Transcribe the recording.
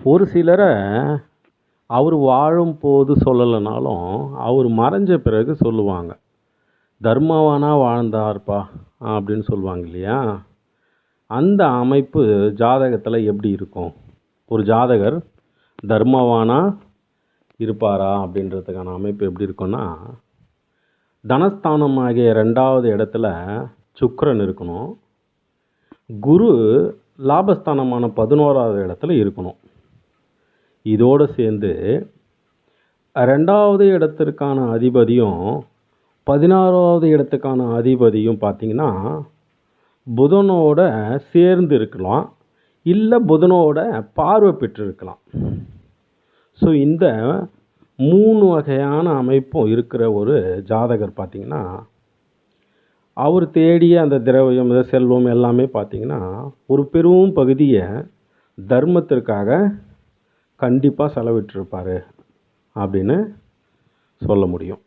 ஒரு சிலரை அவர் வாழும்போது சொல்லலைனாலும் அவர் மறைஞ்ச பிறகு சொல்லுவாங்க. தர்மவானா வாழ்ந்தார்ப்பா அப்படின்னு சொல்லுவாங்க இல்லையா? அந்த அமைப்பு ஜாதகத்தில் எப்படி இருக்கும்? ஒரு ஜாதகர் தர்மவானா இருப்பாரா அப்படின்றதுக்கான அமைப்பு எப்படி இருக்குன்னா, தனஸ்தானம் ஆகிய 2வது இடத்துல சுக்கிரன் இருக்கணும். குரு லாபஸ்தானமான 11வது இடத்துல இருக்கணும். இதோடு சேர்ந்து 2வது இடத்திற்கான அதிபதியும் 16வது இடத்துக்கான அதிபதியும் பார்த்திங்கன்னா புதனோட சேர்ந்து இருக்கலாம், இல்லை புதனோட பார்வை பெற்றிருக்கலாம். ஸோ இந்த 3 வகையான அமைப்பும் இருக்கிற ஒரு ஜாதகர் பார்த்திங்கன்னா, அவர் தேடிய அந்த திரவியம் செல்வம் எல்லாமே பார்த்திங்கன்னா ஒரு பெரும் பகுதியை தர்மத்திற்காக கண்டிப்பாக செலவிட்டிருப்பார் அப்படின்னு சொல்ல முடியும்.